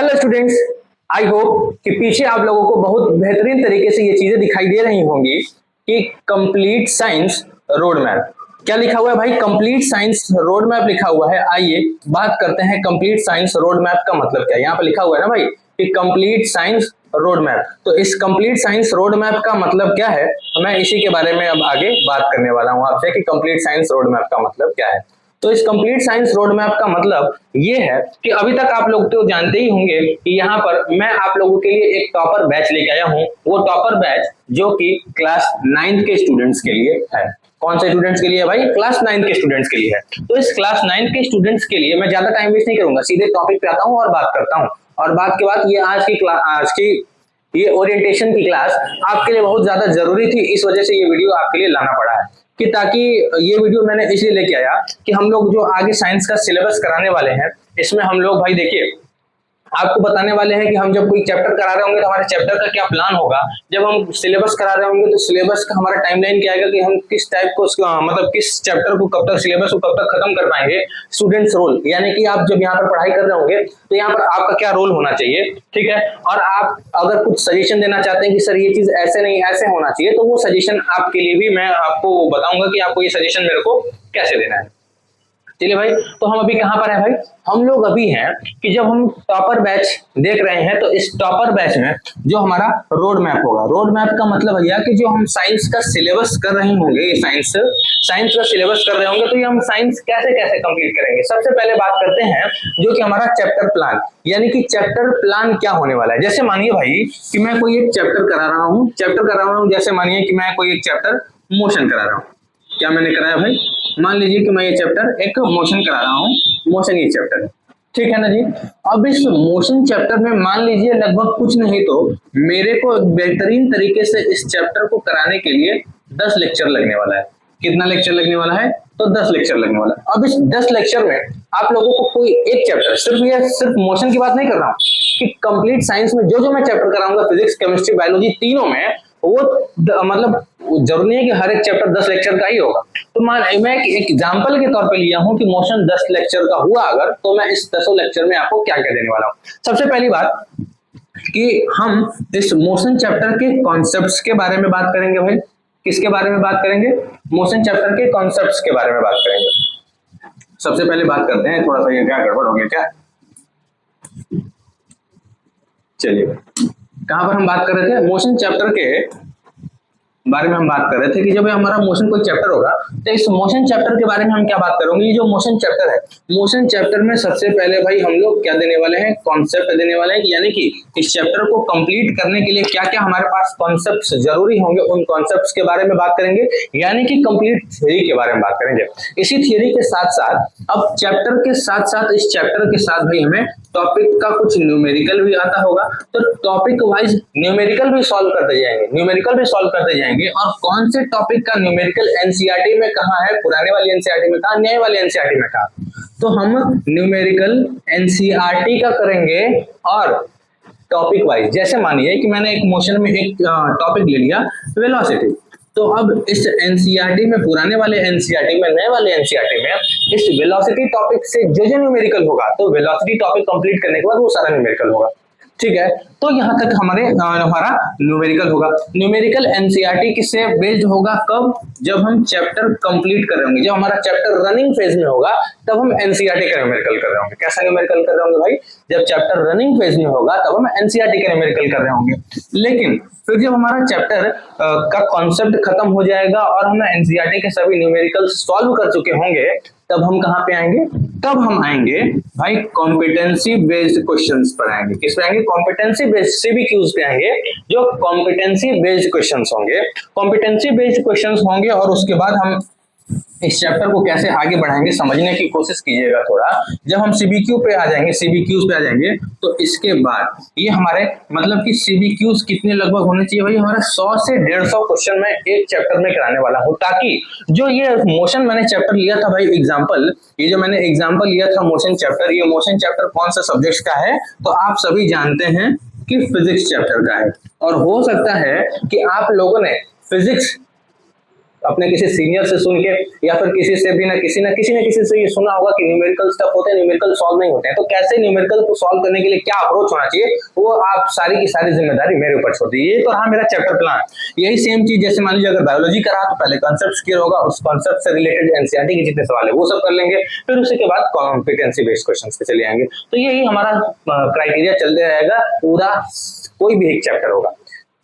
Hello students, I hope कि पीछे आप लोगों को बहुत बेहतरीन तरीके से ये चीजें दिखाई दे रही होंगी कि कंप्लीट साइंस रोड मैप क्या लिखा हुआ है भाई। कंप्लीट साइंस रोड मैप लिखा हुआ है। आइए बात करते हैं कंप्लीट साइंस रोड मैप का मतलब क्या है। यहाँ पर लिखा हुआ है ना भाई कि कंप्लीट साइंस रोड मैप। तो इस कंप्लीट साइंस रोड मैप का मतलब क्या है, मैं इसी के बारे में अब आगे बात करने वाला हूँ आपसे कि कंप्लीट साइंस रोड मैप का मतलब क्या है। तो इस कंप्लीट साइंस रोड मैप का मतलब ये है कि अभी तक आप लोग तो जानते ही होंगे कि यहाँ पर मैं आप लोगों के लिए एक टॉपर बैच लेके आया हूँ। वो टॉपर बैच जो कि क्लास 9 के स्टूडेंट्स के लिए है। कौन से स्टूडेंट्स के लिए भाई? क्लास 9 के स्टूडेंट्स के लिए है। तो इस क्लास 9 के स्टूडेंट्स के लिए मैं ज्यादा टाइम वेस्ट नहीं करूंगा, सीधे टॉपिक पे आता हूँ और बात करता हूँ। और बात के बाद ये आज की ये ओरिएंटेशन की क्लास आपके लिए बहुत ज्यादा जरूरी थी, इस वजह से ये वीडियो आपके लिए लाना पड़ा है कि ताकि ये वीडियो मैंने इसलिए लेके आया कि हम लोग जो आगे साइंस का सिलेबस कराने वाले हैं इसमें हम लोग भाई देखिए आपको बताने वाले हैं कि हम जब कोई चैप्टर करा रहे होंगे तो हमारे चैप्टर का क्या प्लान होगा। जब हम सिलेबस करा रहे होंगे तो सिलेबस का हमारा टाइमलाइन क्या आएगा कि हम किस टाइप को मतलब किस चैप्टर को कब तक, सिलेबस को कब तक खत्म कर पाएंगे। स्टूडेंट्स रोल यानी कि आप जब यहाँ पर पढ़ाई कर रहे होंगे तो यहाँ पर आपका क्या रोल होना चाहिए, ठीक है। और आप अगर कुछ सजेशन देना चाहते हैं कि सर ये चीज ऐसे नहीं ऐसे होना चाहिए, तो वो सजेशन आपके लिए भी मैं आपको बताऊंगा कि आपको ये सजेशन मेरे को कैसे देना है। चलिए भाई, तो हम अभी कहां पर है भाई? हम लोग अभी हैं कि जब हम टॉपर बैच देख रहे हैं तो इस टॉपर बैच में जो हमारा रोड मैप होगा, रोड मैप का मतलब भैया कि जो हम साइंस का सिलेबस कर रहे होंगे, ये साइंस का सिलेबस कर रहे होंगे तो ये हम साइंस कैसे कैसे कंप्लीट करेंगे। सबसे पहले बात करते हैं जो कि हमारा चैप्टर प्लान, यानी कि चैप्टर प्लान क्या होने वाला है। जैसे मानिए भाई कि मैं कोई एक चैप्टर करा रहा हूँ, जैसे मानिए कि मैं कोई एक चैप्टर मोशन करा रहा हूँ। क्या मैंने कराया भाई? मान लीजिए कि मैं ये चैप्टर एक मोशन करा रहा हूँ, मोशन ये चैप्टर, ठीक है ना जी। अब इस मोशन चैप्टर में मान लीजिए लगभग कुछ नहीं तो मेरे को बेहतरीन तरीके से इस चैप्टर को कराने के लिए 10 लेक्चर लगने वाला है। कितना लेक्चर लगने वाला है? तो 10 लेक्चर लगने वाला है। अब इस 10 लेक्चर में आप लोगों को कोई एक चैप्टर, सिर्फ मोशन की बात नहीं कर रहा हूँ कि कंप्लीट साइंस में जो मैं चैप्टर कराऊंगा, फिजिक्स, केमिस्ट्री, बायोलॉजी तीनों में, वो मतलब जरूरी नहीं है कि हर एक चैप्टर 10 लेक्चर का ही होगा। तो मैं एक एग्जांपल के तौर पे लिया हूं कि मोशन 10 लेक्चर का हुआ अगर, तो मैं इस 10 लेक्चर में आपको क्या क्या देने वाला हूं। सबसे पहली बात कि हम इस मोशन चैप्टर के कॉन्सेप्ट्स के बारे में बात करेंगे भाई। किसके बारे में बात करेंगे? मोशन चैप्टर के कॉन्सेप्ट्स के बारे में बात करेंगे। सबसे पहले बात करते हैं, थोड़ा सा ये क्या गड़बड़ हो गया क्या? चलिए, कहां पर हम बात कर रहे थे? मोशन चैप्टर के बारे में हम बात कर रहे थे कि जब हमारा मोशन कोई चैप्टर होगा तो इस मोशन चैप्टर के बारे में हम क्या बात करेंगे। ये जो मोशन चैप्टर है, मोशन चैप्टर में सबसे पहले भाई हम लोग क्या देने वाले हैं? कॉन्सेप्ट देने वाले हैं, यानी कि इस चैप्टर को कंप्लीट करने के लिए क्या क्या हमारे पास कॉन्सेप्ट्स जरूरी होंगे, उन कॉन्सेप्ट्स के बारे में बात करेंगे, यानी कि कंप्लीट थ्योरी के बारे में बात करेंगे। इसी थ्योरी के साथ साथ अब चैप्टर के साथ साथ इस चैप्टर के साथ भाई हमें टॉपिक का कुछ न्यूमेरिकल भी आता होगा, तो टॉपिक वाइज न्यूमेरिकल भी सॉल्व करते जाएंगे। और कौन से टॉपिक का न्यूमेरिकल एनसीईआरटी में कहाँ है, पुराने वाली एनसीईआरटी में कहाँ, नए वाली एनसीईआरटी में कहाँ, तो हम न्यूमेरिकल एनसीईआरटी का करेंगे। और टॉपिक वाइज जैसे मानिए कि मैंने एक मोशन में एक टॉपिक ले लिया वेलोसिटी, तो अब इस एनसीईआरटी में, पुराने वाले एनसीईआरटी में, नए वाले एनसीईआरटी में इस वेलोसिटी टॉपिक से जो न्यूमेरिकल होगा, तो वेलोसिटी टॉपिक कंप्लीट करने के बाद वो सारा न्यूमेरिकल होगा, ठीक है। तो यहां तक हमारा न्यूमेरिकल होगा। न्यूमेरिकल एनसीईआरटी किससे बेस्ड होगा? कब? जब हम चैप्टर कंप्लीट कर रहे होंगे, जब हमारा चैप्टर रनिंग फेज में होगा तब हम एनसीईआरटी का न्यूमेरिकल कर रहे होंगे। कैसा न्यूमेरिकल कर रहे होंगे भाई? जब चैप्टर रनिंग फेज में होगा तब हम एनसीईआरटी का न्यूमेरिकल कर रहे होंगे। लेकिन फिर जब हमारा चैप्टर का कॉन्सेप्ट खत्म हो जाएगा और हम एनसीईआरटी के सभी न्यूमेरिकल सॉल्व कर चुके होंगे, तब हम कहां पे आएंगे? तब हम आएंगे भाई कॉम्पिटेंसी बेस्ड क्वेश्चंस पर आएंगे। किस पे आएंगे? कॉम्पिटेंसी बेस्ड सीबीक्यूज पे आएंगे, जो कॉम्पिटेंसी बेस्ड क्वेश्चंस होंगे। कॉम्पिटेंसी बेस्ड क्वेश्चंस होंगे और उसके बाद हम इस चैप्टर को कैसे आगे बढ़ाएंगे समझने की कोशिश कीजिएगा थोड़ा। जब हम सीबीक्यूज पे आ जाएंगे तो इसके बाद ये हमारे मतलब कि सीबीक्यूज कितने लगभग होने चाहिए भाई? हमारा 100 से 150 क्वेश्चन में एक चैप्टर में कराने वाला हूं, ताकि जो ये मोशन मैंने चैप्टर लिया था भाई एग्जाम्पल, ये जो मैंने एग्जाम्पल लिया था मोशन चैप्टर, ये मोशन चैप्टर कौन सा सब्जेक्ट का है? तो आप सभी जानते हैं कि फिजिक्स चैप्टर का है। और हो सकता है कि आप लोगों ने फिजिक्स अपने किसी सीनियर से सुन के या फिर किसी से भी ना किसी से ये सुना होगा कि न्यूमेरिकल स्टफ होते हैं, न्यूमेरिकल सॉल्व नहीं होते हैं। तो कैसे न्यूमेरिकल को सॉल्व करने के लिए क्या अप्रोच होना चाहिए, वो आप सारी की सारी जिम्मेदारी मेरे ऊपर छोड़ दी। ये तो रहा मेरा चैप्टर प्लान। यही सेम चीज जैसे मान लीजिए अगर बायोलॉजी का रहा तो पहले कॉन्सेप्ट क्लियर होगा, उस कॉन्सेप्ट से रिलेटेड एनसीईआरटी के जितने सवाल है वो सब कर लेंगे, फिर उसके बाद कॉम्पिटेंसी बेस्ड क्वेश्चंस पे चले आएंगे। तो यही हमारा क्राइटेरिया चलते रहेगा पूरा, कोई भी एक चैप्टर होगा,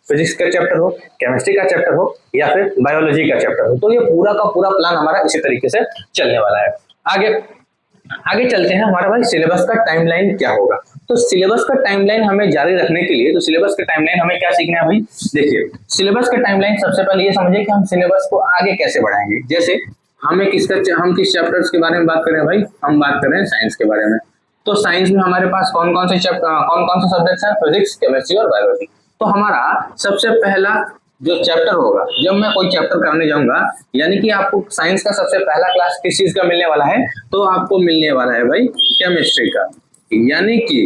फिजिक्स का चैप्टर हो, केमिस्ट्री का चैप्टर हो या फिर बायोलॉजी का चैप्टर हो। तो ये पूरा का पूरा प्लान हमारा इसी तरीके से चलने वाला है। आगे चलते हैं, हमारा भाई सिलेबस का टाइमलाइन क्या होगा। तो सिलेबस का टाइमलाइन हमें जारी रखने के लिए, तो सिलेबस का टाइमलाइन हमें क्या सीखना है भाई, देखिए सिलेबस का टाइमलाइन सबसे पहले ये समझिए कि हम सिलेबस को आगे कैसे बढ़ाएंगे। जैसे हम किस चैप्टर्स के बारे में बात कर रहे हैं भाई, हम बात कर रहे हैं साइंस के बारे में। तो साइंस में हमारे पास कौन कौन से सब्जेक्ट्स हैं, फिजिक्स, केमिस्ट्री और बायोलॉजी। तो हमारा सबसे पहला जो चैप्टर होगा, जब मैं कोई चैप्टर करने जाऊंगा, यानी कि आपको साइंस का सबसे पहला क्लास किस चीज का मिलने वाला है, तो आपको मिलने वाला है भाई केमिस्ट्री का। यानी कि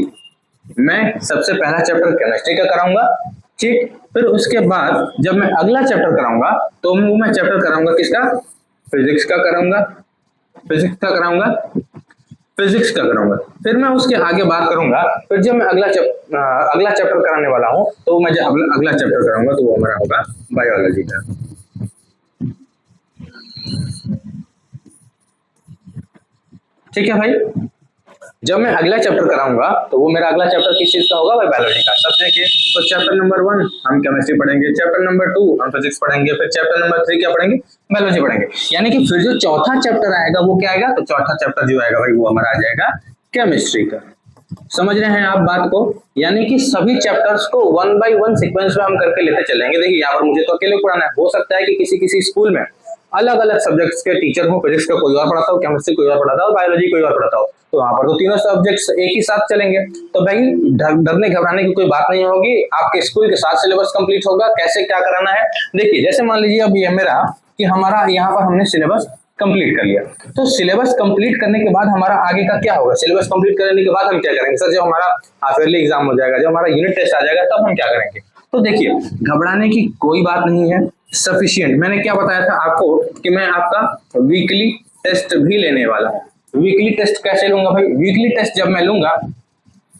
मैं सबसे पहला चैप्टर केमिस्ट्री का कराऊंगा, ठीक। फिर उसके बाद जब मैं अगला चैप्टर कराऊंगा तो मैं चैप्टर कराऊंगा किसका, फिजिक्स का कराऊंगा, फिर मैं उसके आगे बात करूंगा। फिर जब मैं अगला चैप्टर कराने वाला हूं तो मैं जब अगला चैप्टर कराऊंगा तो वो हमारा होगा बायोलॉजी का। ठीक है भाई, जब मैं अगला चैप्टर कराऊंगा तो वो मेरा अगला चैप्टर किस चीज का होगा भाई, बायोलॉजी का। सब देखिए, तो चैप्टर नंबर 1 हम केमिस्ट्री पढ़ेंगे, चैप्टर नंबर 2 हम फिजिक्स पढ़ेंगे, फिर चैप्टर नंबर 3 क्या पढ़ेंगे, बायोलॉजी पढ़ेंगे। यानी कि फिर जो चौथा चैप्टर आएगा वो क्या आएगा, तो चौथा चैप्टर जो आएगा भाई वो हमारा आ जाएगा केमिस्ट्री का। समझ रहे हैं आप बात को, यानी कि सभी चैप्टर्स को 1 बाय 1 सीक्वेंस में हम करके लेते चलेंगे। देखिए यहाँ पर मुझे तो अकेले पढ़ाना है, हो सकता है कि किसी स्कूल में अलग अलग सब्जेक्ट्स के टीचर हो, फिजिक्स का कोई और पढ़ाता हो, केमिस्ट्री कोई और पढ़ाता हो, बायोलॉजी कोई और पढ़ाता हो, तो वहां पर तो तीनों सब्जेक्ट्स एक ही साथ चलेंगे। तो भाई डरने घबराने की कोई बात नहीं होगी, आपके स्कूल के साथ सिलेबस कंप्लीट होगा। कैसे क्या कराना है, देखिए जैसे मान लीजिए अब ये मेरा कि हमारा यहाँ पर हमने सिलेबस कंप्लीट कर लिया, तो सिलेबस कंप्लीट करने के बाद हमारा आगे का क्या होगा, सिलेबस कंप्लीट करने के बाद हम क्या करेंगे, सर जब हमारा हाफ ईयरली एग्जाम हो जाएगा, जब हमारा यूनिट टेस्ट आ जाएगा तब हम क्या करेंगे। तो देखिए घबराने की कोई बात नहीं है, सफिशिएंट। मैंने क्या बताया था आपको कि मैं आपका वीकली टेस्ट भी लेने वाला हूँ। वीकली टेस्ट कैसे लूंगा भाई, वीकली टेस्ट जब मैं लूंगा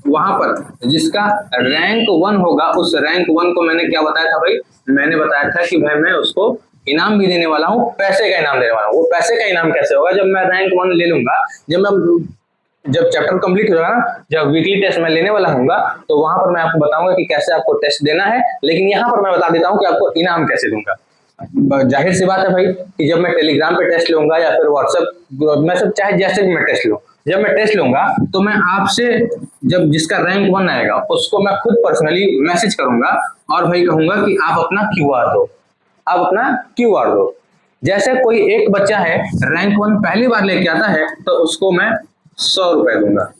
वहां पर जिसका रैंक 1 होगा, उस रैंक 1 को मैंने क्या बताया था भाई, मैंने बताया था कि भाई मैं उसको इनाम भी देने वाला हूँ, पैसे का इनाम देने वाला हूँ। वो पैसे का इनाम कैसे होगा, जब मैं रैंक 1 ले लूंगा, जब चैप्टर कंप्लीट हो जाएगा ना, जब वीकली टेस्ट मैं लेने वाला हूँ, तो वहां पर मैं आपको बताऊंगा कि कैसे आपको टेस्ट देना है। लेकिन यहाँ पर मैं बता देता हूँ कि आपको इनाम कैसे दूंगा। जाहिर सी बात है भाई कि जब मैं टेलीग्राम पे टेस्ट लूंगा या फिर व्हाट्सएप में, सब चाहे जैसे भी मैं टेस्ट लूं, जब मैं टेस्ट लूंगा तो मैं आपसे जब जिसका रैंक 1 आएगा उसको मैं खुद पर्सनली मैसेज करूंगा और भाई कहूंगा कि आप अपना क्यूआर दो। जैसे कोई एक बच्चा है रैंक 1 पहली बार लेके आता है तो उसको मैं 100 रुपए दूंगा।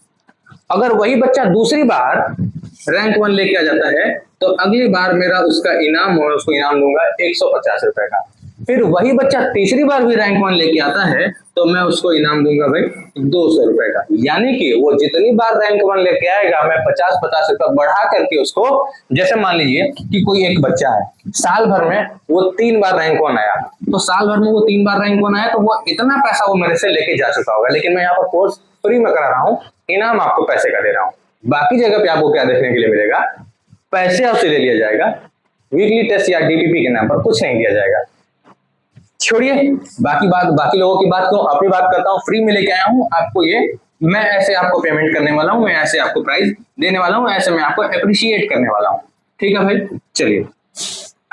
अगर वही बच्चा दूसरी बार रैंक 1 लेके आ जाता है तो अगली बार मेरा उसका इनाम हो, उसको इनाम दूंगा 150 रुपए का। फिर वही बच्चा तीसरी बार भी रैंक 1 लेके आता है तो मैं उसको इनाम दूंगा भाई 200 रुपए का। यानी कि वो जितनी बार रैंक 1 लेके आएगा मैं 50-50 रुपए बढ़ा करके उसको, जैसे मान लीजिए कि कोई एक बच्चा है साल भर में वो 3 बार रैंक 1 आया, तो साल भर में वो 3 बार रैंक 1 आया तो वो इतना पैसा वो मेरे से लेके जा चुका होगा। लेकिन मैं यहाँ पर कोर्स फ्री में करा रहा हूँ, इनाम आपको पैसे का दे रहा हूँ। बाकी जगह पे आपको क्या देखने के लिए मिलेगा, पैसे आपसे ले लिया जाएगा, वीकली टेस्ट या डीपीपी के नाम पर कुछ नहीं दिया जाएगा। छोड़िए बाकी लोगों की बात क्यों, अपनी बात करता हूँ। फ्री में लेके आया हूँ आपको ये, मैं ऐसे आपको पेमेंट करने वाला हूँ, मैं ऐसे आपको प्राइज देने वाला हूँ, ऐसे मैं आपको अप्रिशिएट करने वाला हूँ। ठीक है भाई, चलिए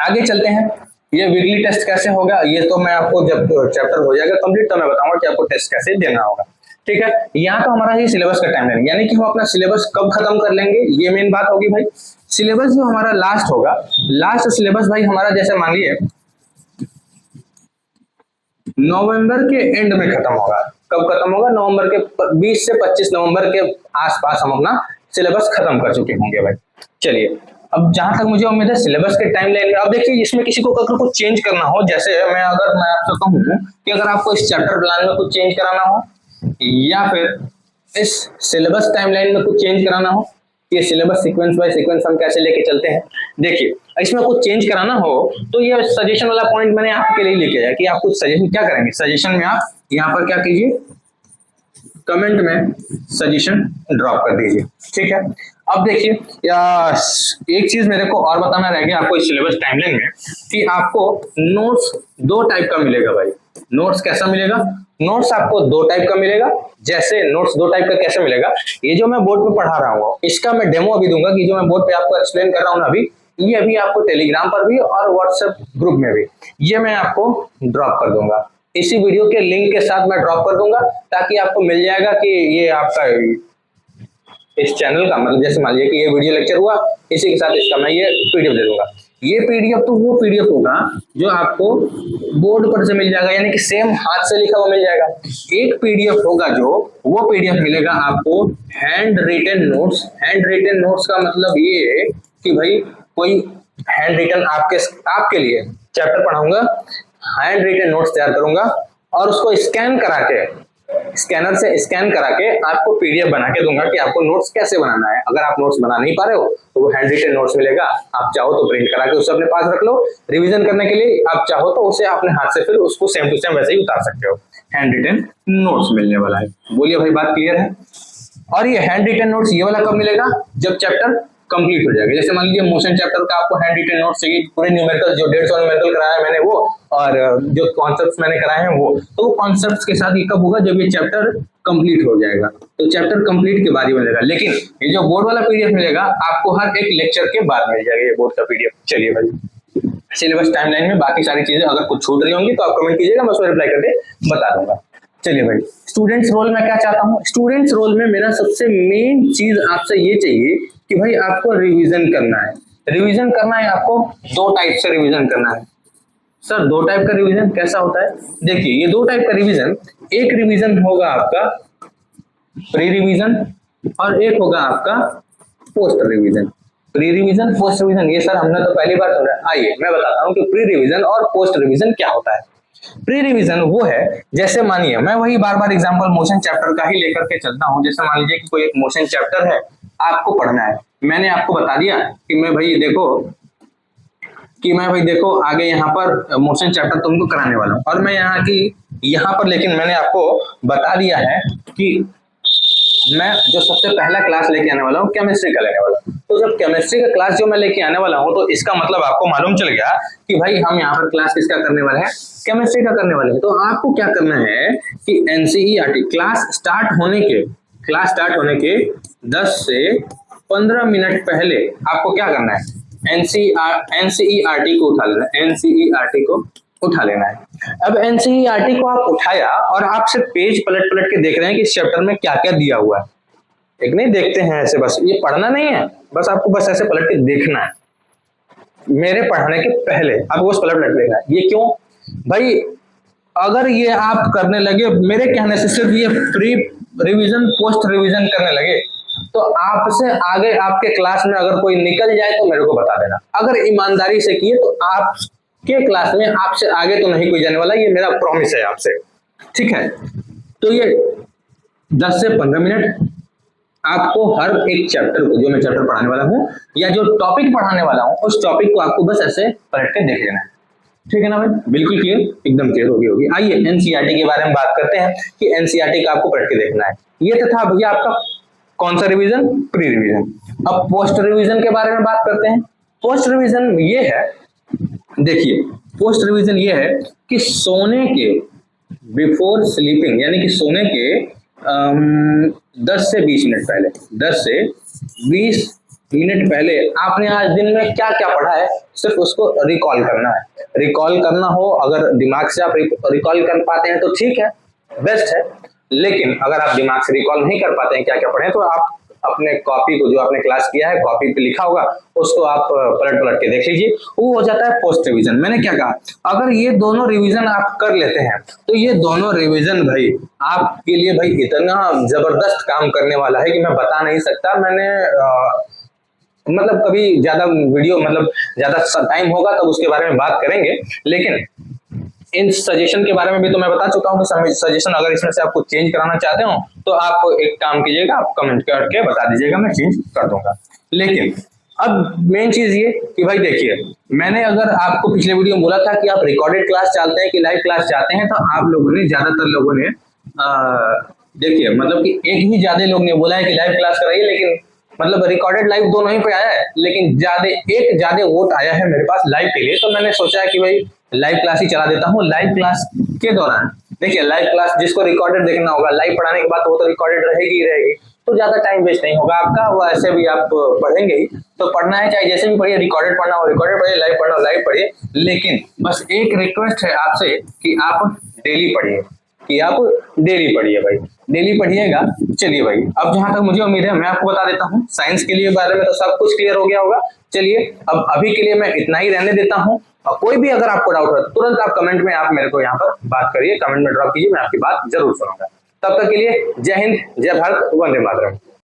आगे चलते हैं। ये वीकली टेस्ट कैसे होगा ये तो मैं आपको जब चैप्टर हो जाएगा कंप्लीट तो मैं बताऊंगा कि आपको टेस्ट कैसे देना होगा। ठीक है, यहाँ तो हमारा ही सिलेबस का टाइमलाइन, यानी कि हम अपना सिलेबस कब खत्म कर लेंगे ये मेन बात होगी भाई। सिलेबस जो हमारा लास्ट होगा, लास्ट सिलेबस भाई हमारा जैसे मान लीजिए नवंबर के एंड में खत्म होगा। कब खत्म होगा, नवंबर के 20 से 25 नवंबर के आसपास हम अपना सिलेबस खत्म कर चुके होंगे भाई। चलिए अब जहां तक मुझे उम्मीद है सिलेबस के टाइमलाइन में, अब देखिए इसमें किसी को अगर कुछ चेंज करना हो, जैसे मैं आपसे कहूँ कि अगर आपको इस चैप्टर प्लान में कुछ चेंज कराना हो या फिर इस सिलेबस टाइमलाइन में कुछ चेंज कराना हो ये सिलेबस सीक्वेंस बाय सीक्वेंस हम कैसे लेके चलते हैं। देखिए इसमें कुछ चेंज कराना हो तो ये सजेशन वाला पॉइंट मैंने आपके लिए लेके आया कि आप कुछ सजेशन क्या करेंगे। सजेशन में आप यहाँ पर क्या कीजिए, कमेंट में सजेशन ड्रॉप कर दीजिए, ठीक है। अब देखिए एक चीज मेरे को और बताना रह गया आपको इस सिलेबस टाइमलाइन में कि आपको नोट्स दो टाइप का मिलेगा भाई। नोट्स कैसा मिलेगा, नोट्स आपको दो टाइप का मिलेगा। जैसे नोट्स दो टाइप का कैसे मिलेगा, ये जो मैं बोर्ड पे पढ़ा रहा हूँ इसका मैं डेमो अभी दूंगा कि जो मैं बोर्ड पे आपको एक्सप्लेन कर रहा हूँ ना अभी, ये अभी आपको टेलीग्राम पर भी और व्हाट्सएप ग्रुप में भी ये मैं आपको ड्रॉप कर दूंगा। इसी वीडियो के लिंक के साथ मैं ड्रॉप कर दूंगा ताकि आपको मिल जाएगा कि ये आपका इस चैनल का मतलब जैसे मान लीजिए कि ये वीडियो लेक्चर हुआ, इसी के साथ इसका मैं ये पीडीएफ दे दूंगा। ये पीडीएफ तो वो पीडीएफ होगा जो आपको बोर्ड पर से मिल जाएगा, यानी कि सेम हाथ से लिखा हुआ मिल जाएगा। एक पीडीएफ होगा जो वो पीडीएफ मिलेगा आपको handwritten notes. Handwritten notes का मतलब ये है कि भाई कोई हैंड रिटन आपके लिए चैप्टर पढ़ाऊंगा, हैंड रिटन नोट्स तैयार करूंगा और उसको स्कैन करा के, स्कैनर से स्कैन करा के आपको पीडीएफ बना के दूंगा कि आपको नोट्स कैसे बनाना है। अगर आप नोट्स बना नहीं पा रहे हो तो वो हैंड रिटन नोट्स मिलेगा, आप चाहो तो प्रिंट करा के उसे अपने पास रख लो रिवीजन करने के लिए, आप चाहो तो उसे अपने हाथ से फिर उसको सेम टू सेम वैसे ही उतार सकते हो। हैंड रिटन नोट्स मिलने वाला है, बोलिए भाई बात क्लियर है। और ये हैंड रिटन नोट्स ये वाला कब मिलेगा, जब चैप्टर कंप्लीट हो जाएगा। जैसे मान लीजिए मोशन चैप्टर का आपको हैंड रिटन नोट्स चाहिए, पूरे न्यूमेरिकल जो 150 न्यूमेरिकल कराया है मैंने वो, और जो कॉन्सेप्ट्स मैंने कराए हैं वो, तो वो कॉन्सेप्ट्स के साथ ये कब होगा, जब ये चैप्टर कंप्लीट हो जाएगा। तो चैप्टर कंप्लीट के बाद ही मिलेगा। लेकिन ये जो बोर्ड वाला पीडीएफ मिलेगा आपको हर एक लेक्चर के बाद मिल जाएगा ये बोर्ड का पीडीएफ। चलिए भाई सिलेबस टाइमलाइन में बाकी सारी चीजें अगर कुछ छूट रही होंगी तो आप कमेंट कीजिएगा, मैं उसको रिप्लाई करके बता दूंगा। चलिए भाई स्टूडेंट्स रोल में क्या चाहता हूँ, स्टूडेंट्स रोल में मेरा सबसे मेन चीज आपसे ये चाहिए कि भाई आपको रिवीजन करना है। रिवीजन करना है आपको दो टाइप से रिवीजन करना है। सर दो टाइप का रिवीजन कैसा होता है, देखिए ये दो टाइप का रिवीजन, एक रिवीजन होगा आपका प्री रिवीजन और एक होगा आपका post revision. Pre revision post revision ये सर हमने तो पहली बार सुना है। आइए मैं बताता हूँ कि प्री रिवीजन और पोस्ट रिवीजन क्या होता है। प्री रिवीजन वो है, जैसे मानिए मैं वही बार बार एग्जांपल मोशन चैप्टर का ही लेकर के चलता हूँ। जैसे मान लीजिए कि कोई एक मोशन चैप्टर है आपको पढ़ना है, मैंने आपको बता दिया कि मैं भाई देखो आगे यहाँ पर मोशन चैप्टर तुमको कराने वाला हूँ, और मैं यहाँ पर लेकिन मैंने आपको बता दिया है कि मैं जो सबसे पहला क्लास लेके आने वाला हूँ केमिस्ट्री का लेने वाला हूँ। तो जब केमिस्ट्री का क्लास जो मैं लेके आने वाला हूँ तो इसका मतलब आपको मालूम चल गया कि भाई हम यहाँ पर क्लास किसका करने वाले हैं, केमिस्ट्री का करने वाले हैं। तो आपको क्या करना है कि एनसीईआरटी क्लास स्टार्ट होने के 10 से 15 मिनट पहले आपको क्या करना है, एनसीईआरटी को उठा लेना है। एनसीईआरटी को उठा लेना है। अब एनसीईआरटी को आप उठाया और आप सिर्फ पेज पलट के देख रहे हैं कि इस चैप्टर में क्या क्या दिया हुआ है। एक नहीं देखते हैं ऐसे, बस ये पढ़ना नहीं है, बस आपको बस ऐसे पलट के देखना है। मेरे पढ़ाने के पहले आपको बस पलट देखना है। ये क्यों भाई, अगर ये आप करने लगे मेरे कहने से, सिर्फ ये प्री रिवीजन पोस्ट रिवीजन करने लगे तो आपसे आगे आपके क्लास में अगर कोई निकल जाए तो मेरे को बता देना। अगर ईमानदारी से किए तो आपके क्लास में आपसे आगे तो नहीं कोई जाने वाला, ये मेरा प्रॉमिस है आपसे, ठीक है। तो ये 10 से 15 मिनट आपको हर एक चैप्टर को, जो मैं चैप्टर पढ़ाने वाला हूँ या जो टॉपिक पढ़ाने वाला हूँ, उस टॉपिक को आपको बस ऐसे पलट के देख लेना है, ठीक है ना भाई। बिल्कुल क्लियर, एकदम क्लियर होगी। आइए एनसीईआरटी के बारे में बात करते हैं कि एनसीईआरटी का आपको पलट के देखना है। ये तो था भैया आपका कौन सा रिवीजन, प्री रिवीजन। अब पोस्ट रिवीजन के बारे में बात करते हैं। पोस्ट रिवीजन ये है, देखिए पोस्ट रिवीजन ये है कि सोने के बिफोर स्लीपिंग, यानी कि सोने के 10 से 20 मिनट पहले, 10 से 20 मिनट पहले आपने आज दिन में क्या क्या पढ़ा है सिर्फ उसको रिकॉल करना है। रिकॉल करना हो, अगर दिमाग से आप रिकॉल कर पाते हैं तो ठीक है, बेस्ट है। लेकिन अगर आप दिमाग से रिकॉल नहीं कर पाते हैं क्या क्या पढ़े, तो आप अपने कॉपी को, जो आपने क्लास किया है कॉपी पे लिखा होगा, उसको आप पलट के देख लीजिए, वो हो जाता है पोस्ट रिवीजन। मैंने क्या कहा, अगर ये दोनों रिवीजन आप कर लेते हैं तो ये दोनों रिवीजन भाई आपके लिए भाई इतना जबरदस्त काम करने वाला है कि मैं बता नहीं सकता। मैंने मतलब कभी ज्यादा वीडियो, मतलब ज्यादा टाइम होगा तब उसके बारे में बात करेंगे, लेकिन इन सजेशन के बारे में भी तो मैं बता चुका हूँ कि सजेशन अगर इसमें से आपको चेंज कराना चाहते हो तो आप एक काम कीजिएगा, आप कमेंट करके बता दीजिएगा, मैं चेंज कर दूंगा। लेकिन अब मेन चीज ये कि भाई देखिए, मैंने अगर आपको पिछले वीडियो में बोला था कि आप रिकॉर्डेड क्लास चाहते हैं कि लाइव क्लास चाहते हैं, तो आप लोगों ने, ज्यादातर लोगों ने देखिए मतलब कि एक ही ज्यादा लोग ने बोला है कि लाइव क्लास कराइए, लेकिन मतलब रिकॉर्डेड लाइव दोनों ही पे आया है, लेकिन ज्यादा वोट आया है मेरे पास लाइव के लिए, तो मैंने सोचा है कि भाई लाइव क्लास ही चला देता हूँ। लाइव क्लास के दौरान देखिए, लाइव क्लास जिसको रिकॉर्डेड देखना होगा, लाइव पढ़ाने के बाद वो तो रिकॉर्डेड रहेगी ही रहेगी, तो ज्यादा टाइम वेस्ट नहीं होगा आपका, वैसे भी आप पढ़ेंगे ही, तो पढ़ना है चाहे जैसे भी पढ़िए, रिकॉर्डेड पढ़ना हो रिकॉर्डेड पढ़िए, लाइव पढ़ना हो लाइव पढ़िए, लेकिन बस एक रिक्वेस्ट है आपसे कि आप डेली पढ़िए, कि आप डेली पढ़िए भाई, डेली पढ़िएगा। चलिए भाई, अब जहां तक मुझे उम्मीद है मैं आपको बता देता हूँ, साइंस के लिए बारे में तो सब कुछ क्लियर हो गया होगा। चलिए अब अभी के लिए मैं इतना ही रहने देता हूँ, और कोई भी अगर आपको डाउट हो तुरंत आप कमेंट में आप मेरे को यहाँ पर बात करिए, कमेंट में ड्रॉप कीजिए, मैं आपकी बात जरूर सुनूंगा। तब तक के लिए जय हिंद, जय भारत, वंदे मातरम।